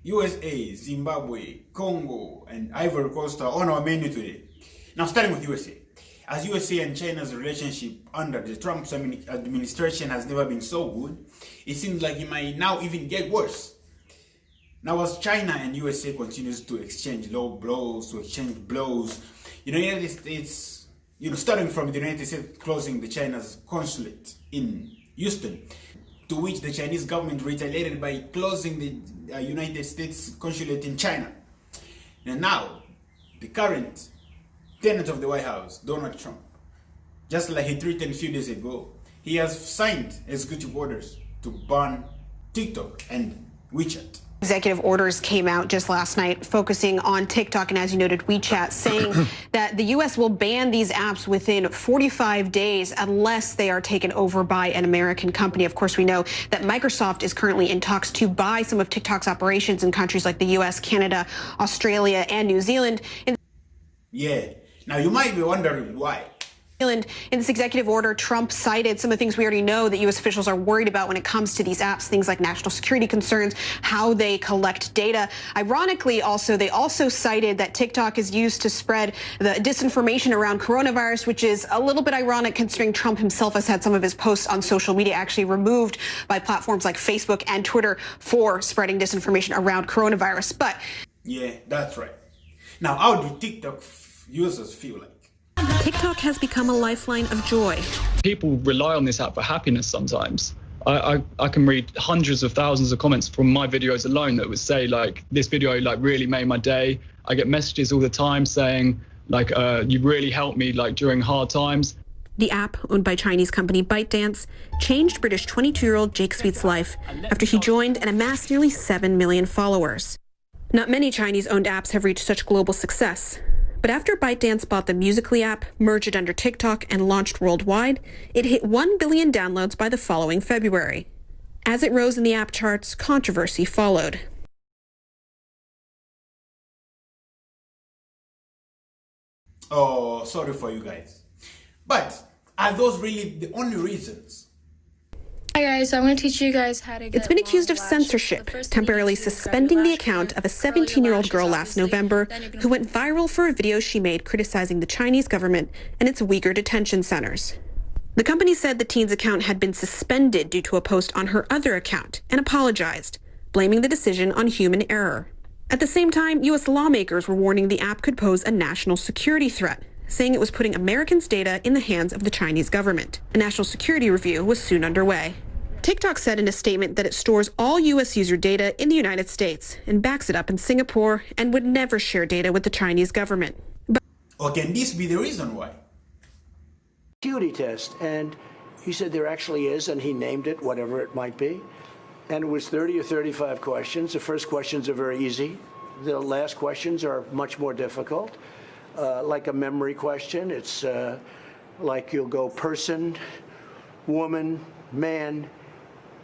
USA, Zimbabwe, Congo, and Ivory Coast are on our menu today. Now, starting with USA. As USA and China's relationship under the Trump administration has never been so good, it seems like it might now even get worse. Now, as China and USA continues to exchange blows, the United States, starting from the United States closing the China's consulate in Houston, to which the Chinese government retaliated by closing the United States consulate in China. And now, the current tenant of the White House, Donald Trump, just like he threatened a few days ago, he has signed executive orders to ban TikTok and WeChat. Executive orders came out just last night focusing on TikTok and, as you noted, WeChat, saying that the U.S. will ban these apps within 45 days unless they are taken over by an American company. Of course, we know that Microsoft is currently in talks to buy some of TikTok's operations in countries like the U.S., Canada, Australia, and New Zealand. Yeah. Now, you might be wondering why. In this executive order, Trump cited some of the things we already know that U.S. officials are worried about when it comes to these apps, things like national security concerns, how they collect data. Ironically, they also cited that TikTok is used to spread the disinformation around coronavirus, which is a little bit ironic considering Trump himself has had some of his posts on social media actually removed by platforms like Facebook and Twitter for spreading disinformation around coronavirus. But yeah, that's right. Now, how do TikTok users feel like? TikTok has become a lifeline of joy. People rely on this app for happiness sometimes. I can read hundreds of thousands of comments from my videos alone that would say, like, this video, like, really made my day. I get messages all the time saying, like, you really helped me, like, during hard times. The app, owned by Chinese company ByteDance, changed British 22-year-old Jake Sweet's life after he joined and amassed nearly 7 million followers. Not many Chinese-owned apps have reached such global success. But after ByteDance bought the Musical.ly app, merged it under TikTok, and launched worldwide, it hit 1 billion downloads by the following February. As it rose in the app charts, controversy followed. Oh, sorry for you guys. But are those really the only reasons? Hi guys, so I'm going to teach you guys how to get It's been accused of censorship, temporarily suspending the account of a 17-year-old girl last November who went viral for a video she made criticizing the Chinese government and its Uyghur detention centers. The company said the teen's account had been suspended due to a post on her other account and apologized, blaming the decision on human error. At the same time, U.S. lawmakers were warning the app could pose a national security threat, saying it was putting Americans' data in the hands of the Chinese government. A national security review was soon underway. TikTok said in a statement that it stores all U.S. user data in the United States and backs it up in Singapore and would never share data with the Chinese government. Or can this be the reason why? Acuity test, and he said there actually is, and he named it, whatever it might be. And it was 30 or 35 questions. The first questions are very easy. The last questions are much more difficult. Like a memory question, it's like you'll go person, woman, man,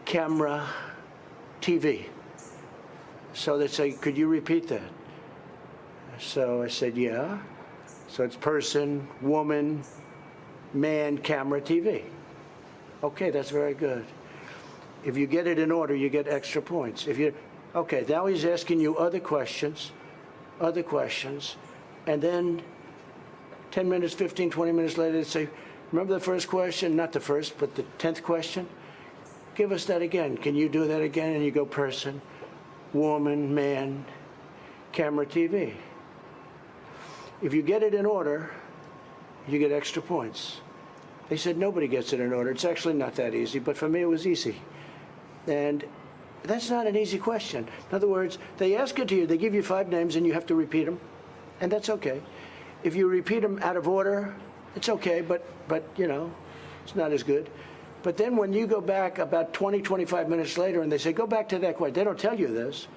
camera, TV. So they say, could you repeat that? So I said, yeah. So it's person, woman, man, camera, TV. Okay, that's very good. If you get it in order, you get extra points. Okay, now he's asking you other questions, and then 10 minutes, 15, 20 minutes later, they say, remember the first question? Not the first, but the 10th question? Give us that again. Can you do that again? And you go person, woman, man, camera, TV. If you get it in order, you get extra points. They said nobody gets it in order. It's actually not that easy, but for me it was easy. And that's not an easy question. In other words, they ask it to you, they give you 5 names and you have to repeat them, and that's okay. If you repeat them out of order, it's okay, but you know, it's not as good. But then when you go back about 20, 25 minutes later and they say, go back to that question, they don't tell you this,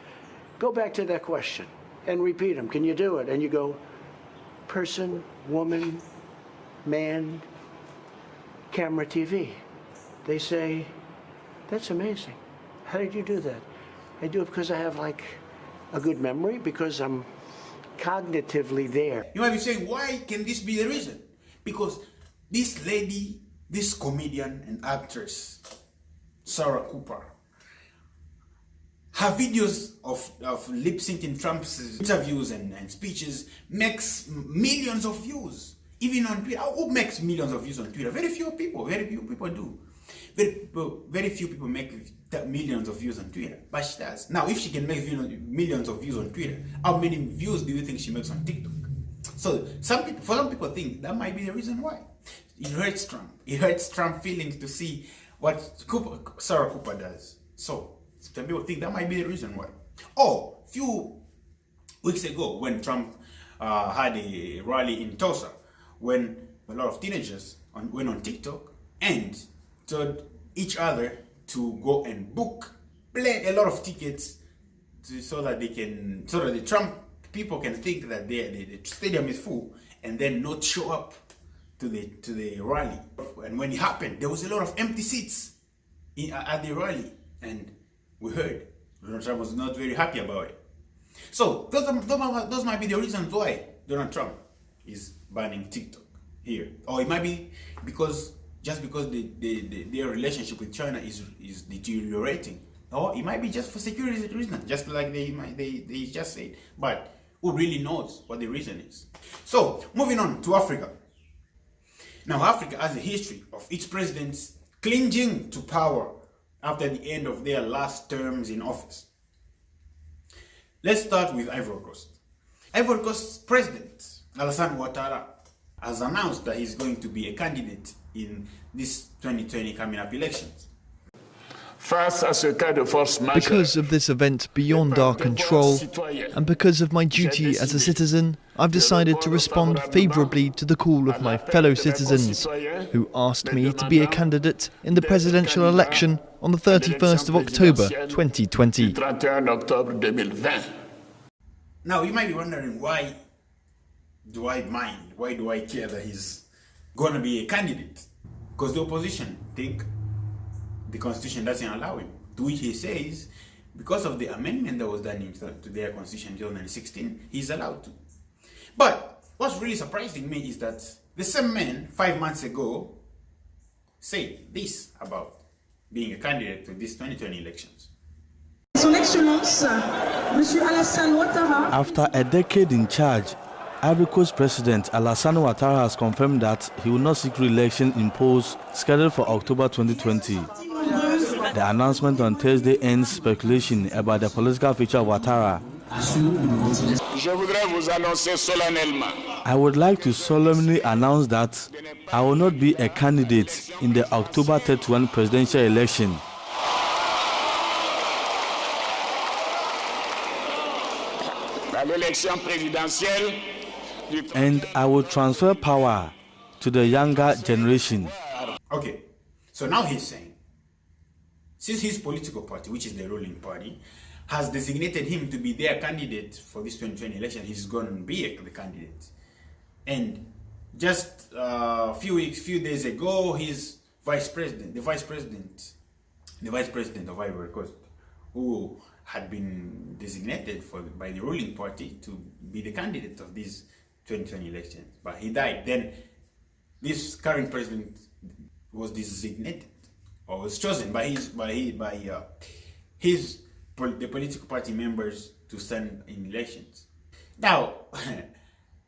go back to that question and repeat them. Can you do it? And you go, person, woman, man, camera, TV. They say, that's amazing. How did you do that? I do it because I have like a good memory, because I'm cognitively there. You might be saying, why can this be the reason? Because this lady, this comedian and actress, Sarah Cooper, her videos of lip-syncing Trump's interviews and speeches makes millions of views, even on Twitter. Who makes millions of views on Twitter? Very few people do. Very few people make millions of views on Twitter, but she does. Now, if she can make millions of views on Twitter, how many views do you think she makes on TikTok? So some people think that might be the reason why. It hurts Trump. It hurts Trump's feelings to see what Sarah Cooper does. So some people think that might be the reason why. Oh, few weeks ago when Trump had a rally in Tulsa, when a lot of teenagers went on TikTok and told each other to go and play a lot of tickets so that the Trump people can think that the stadium is full and then not show up to the rally. And when it happened, there was a lot of empty seats at the rally, and we heard Donald Trump was not very happy about it. So those might be the reasons why Donald Trump is banning TikTok here, or it might be because their relationship with China is deteriorating, or it might be just for security reasons, just like they just said. But who really knows what the reason is? So moving on to Africa. Now, Africa has a history of its presidents clinging to power after the end of their last terms in office. Let's start with Ivory Coast. Ivory Coast's president, Alassane Ouattara, has announced that he's going to be a candidate in this 2020 coming up elections. Because of this event beyond our control, and because of my duty as a citizen, I've decided to respond favourably to the call of my fellow citizens, who asked me to be a candidate in the presidential election on the 31st of October 2020. Now, you might be wondering, why do I mind? Why do I care that he's going to be a candidate? Because the opposition think the constitution doesn't allow him. To which he says, because of the amendment that was done to their constitution in 2016, he's allowed to. But what's really surprising me is that the same man 5 months ago said this about being a candidate to these 2020 elections. Son Excellence, Monsieur Alassane Ouattara. After a decade in charge, Ivory Coast President Alassane Ouattara has confirmed that he will not seek re-election in polls scheduled for October 2020. The announcement on Thursday ends speculation about the political future of Ouattara. I would like to solemnly announce that I will not be a candidate in the October 31 presidential election. And I will transfer power to the younger generation. Okay, so now he's saying, since his political party, which is the ruling party, has designated him to be their candidate for this 2020 election, he's going to be the candidate. And just a few days ago, his the vice president of Ivory Coast, who had been designated by the ruling party to be the candidate of these 2020 elections, but he died. Then this current president was designated, or was chosen by the political party members to stand in elections. Now,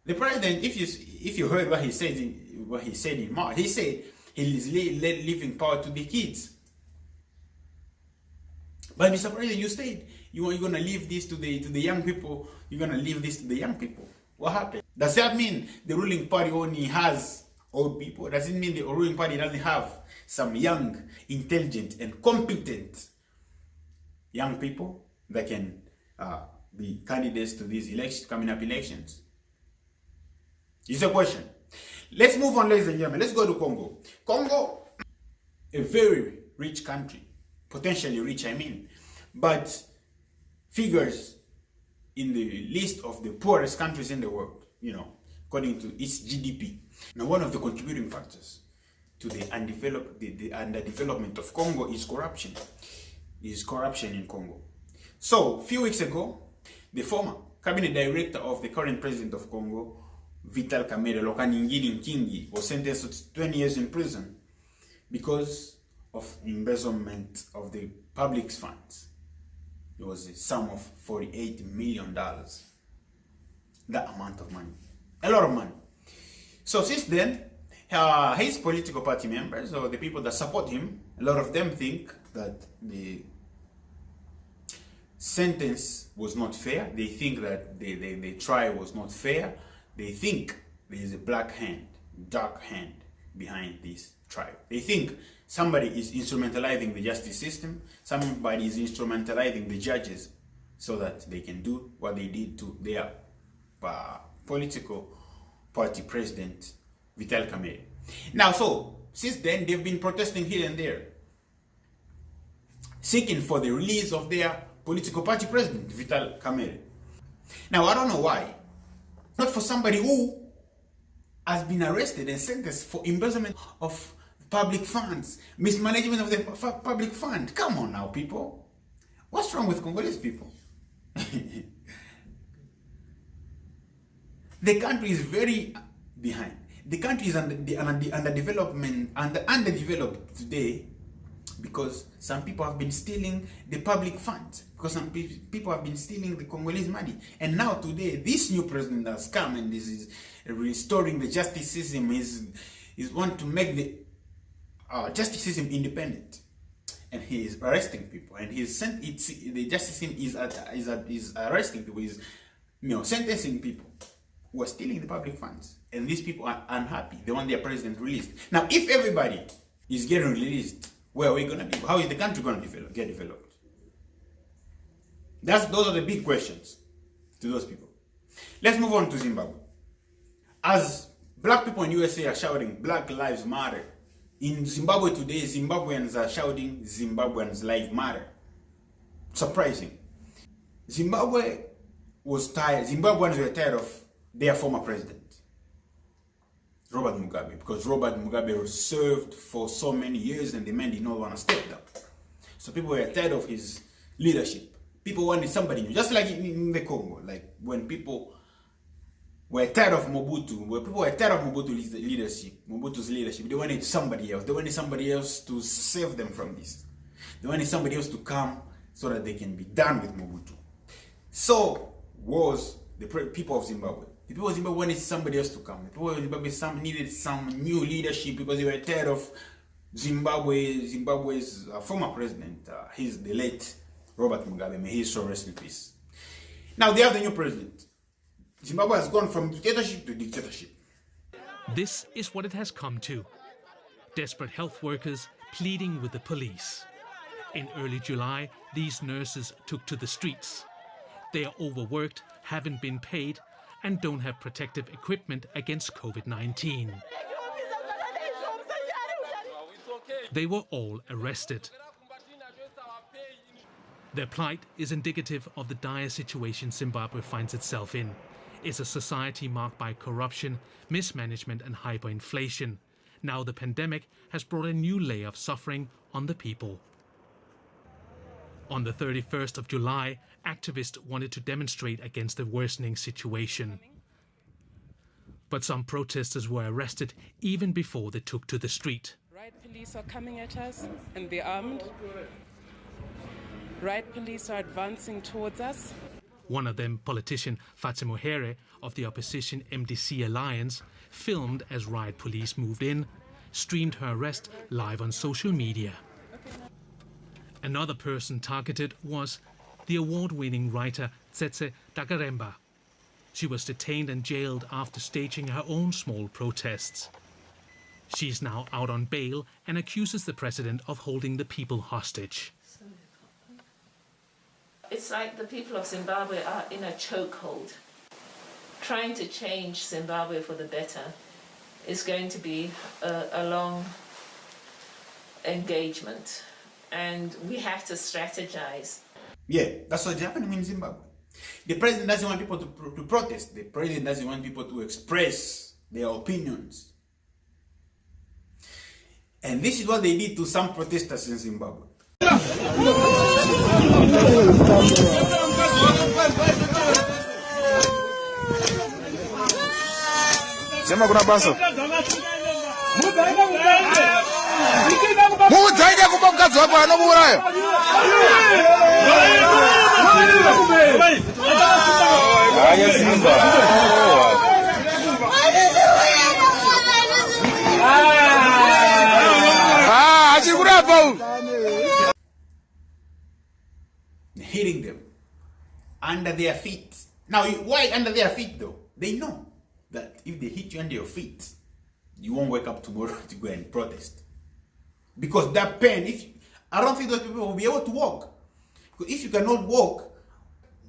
the president, if you heard what he said in March, he said he is leaving power to the kids. But Mr. President, you said you're going to leave this to the young people. You're going to leave this to the young people. What happened? Does that mean the ruling party only has old people? Does it mean the ruling party doesn't have some young, intelligent, and competent young people that can be candidates to these coming up elections? It's a question. Let's move on, ladies and gentlemen. Let's go to Congo. Congo, a very rich country, potentially rich, but figures in the list of the poorest countries in the world, according to its GDP. Now, one of the contributing factors to the underdevelopment of Congo is corruption. In Congo. So, a few weeks ago, the former cabinet director of the current president of Congo, Vital Kamerhe Lokaningiri Nkingi, was sentenced to 20 years in prison because of embezzlement of the public's funds. It was a sum of $48 million. That amount of money. A lot of money. So since then, his political party members, or the people that support him, a lot of them think that the sentence was not fair. They think that the trial was not fair. They think there is a black hand, dark hand behind this trial. They think somebody is instrumentalizing the justice system, somebody is instrumentalizing the judges so that they can do what they did to their political party president, Vital Kamerhe. Now, so, since then, they've been protesting here and there, seeking for the release of their political party president, Vital Kamerhe. Now, I don't know why. Not for somebody who has been arrested and sentenced for embezzlement of public funds, mismanagement of the public fund. Come on now, people. What's wrong with Congolese people? The country is very behind. The country is underdeveloped today because some people have been stealing the public funds, because some people have been stealing the Congolese money. And now today, this new president has come and is restoring the justice system, is want to make the justice system independent. And he is arresting people, and the justice system is arresting people, is sentencing people who are stealing the public funds. And these people are unhappy. They want their president released. Now, if everybody is getting released, where are we going to be? How is the country going to get developed? Those are the big questions to those people. Let's move on to Zimbabwe. As black people in USA are shouting Black Lives Matter, in Zimbabwe today, Zimbabweans are shouting Zimbabweans Lives Matter. Surprising. Zimbabweans were tired of their former president, Robert Mugabe, because Robert Mugabe served for so many years and the man did not want to step down. So people were tired of his leadership. People wanted somebody new, just like in the Congo, like when people were tired of Mobutu, Mobutu's leadership, they wanted somebody else. They wanted somebody else to save them from this. They wanted somebody else to come so that they can be done with Mobutu. So was the people of Zimbabwe. The people of Zimbabwe wanted somebody else to come. The people of Zimbabwe needed some new leadership because they were tired of Zimbabwe's former president. He's the late Robert Mugabe. May he so rest in peace. Now they have the new president. Zimbabwe has gone from dictatorship to dictatorship. This is what it has come to. Desperate health workers pleading with the police. In early July, these nurses took to the streets. They are overworked, haven't been paid, and don't have protective equipment against COVID-19. They were all arrested. Their plight is indicative of the dire situation Zimbabwe finds itself in. It's a society marked by corruption, mismanagement and hyperinflation. Now the pandemic has brought a new layer of suffering on the people. On the 31st of July, activists wanted to demonstrate against the worsening situation. But some protesters were arrested even before they took to the street. Riot police are coming at us and they're armed. Riot police are advancing towards us. One of them, politician Fatima Here of the opposition MDC Alliance, filmed as riot police moved in, streamed her arrest live on social media. Another person targeted was the award-winning writer Tsetse Dakaremba. She was detained and jailed after staging her own small protests. She's now out on bail and accuses the president of holding the people hostage. It's like the people of Zimbabwe are in a chokehold. Trying to change Zimbabwe for the better is going to be a long engagement, and we have to strategize. Yeah, that's what's happening in Zimbabwe. The president doesn't want people to protest. The president doesn't want people to express their opinions. And this is what they did to some protesters in Zimbabwe. Muudzaide kuba mukadzi wako anomuuraya. Hitting them under their feet. Now, why under their feet though? They know that if they hit you under your feet, you won't wake up tomorrow to go and protest. Because that pain, I don't think those people will be able to walk. Because if you cannot walk,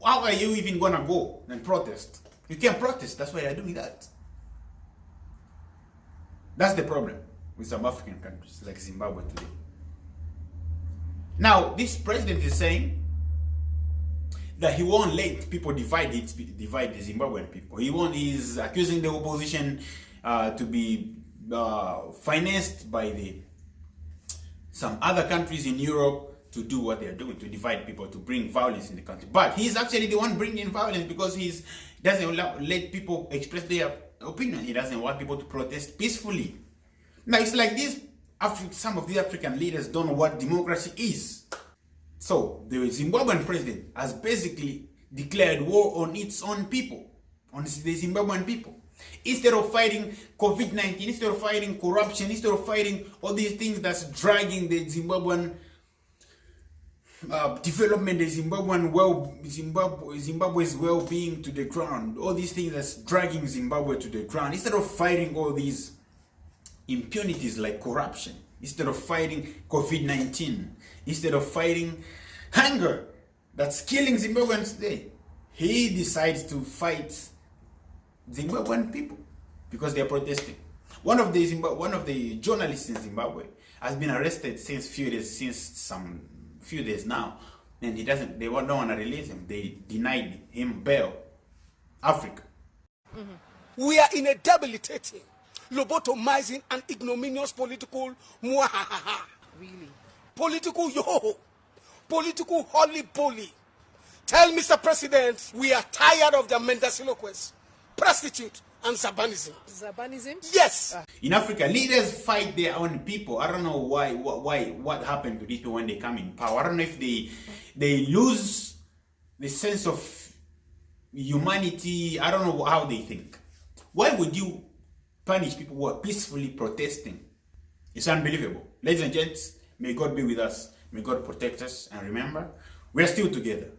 how are you even gonna go and protest? You can't protest, that's why they're doing that. That's the problem with some African countries like Zimbabwe today. Now, this president is saying that he won't let people divide the Zimbabwean people. He's accusing the opposition to be financed by some other countries in Europe to do what they're doing, to divide people, to bring violence in the country. But he's actually the one bringing violence because he doesn't let people express their opinion. He doesn't want people to protest peacefully. Now, it's like some of the African leaders don't know what democracy is. So the Zimbabwean president has basically declared war on its own people, on the Zimbabwean people. Instead of fighting COVID-19, instead of fighting corruption, instead of fighting all these things that's dragging the Zimbabwean development, the Zimbabwe's well-being to the ground, all these things that's dragging Zimbabwe to the ground, instead of fighting all these impunities like corruption, instead of fighting COVID-19, instead of fighting hunger that's killing Zimbabweans today, he decides to fight Zimbabwean people because they are protesting. One of the journalists in Zimbabwe has been arrested since some few days now, and they don't want to release him. They denied him bail. Africa. We are in a debilitating, lobotomizing, and ignominious political muahaha. Really? Political yo-ho. Political holy-poly. Tell Mr. President, we are tired of the mendacilloquist, prostitute, and Zabanism. Zabanism? Yes. In Africa, leaders fight their own people. I don't know what happened to these people when they come in power. I don't know if they lose the sense of humanity. I don't know how they think. Why would you punish people who are peacefully protesting? It's unbelievable. Ladies and gents, may God be with us. May God protect us. And remember, we're still together.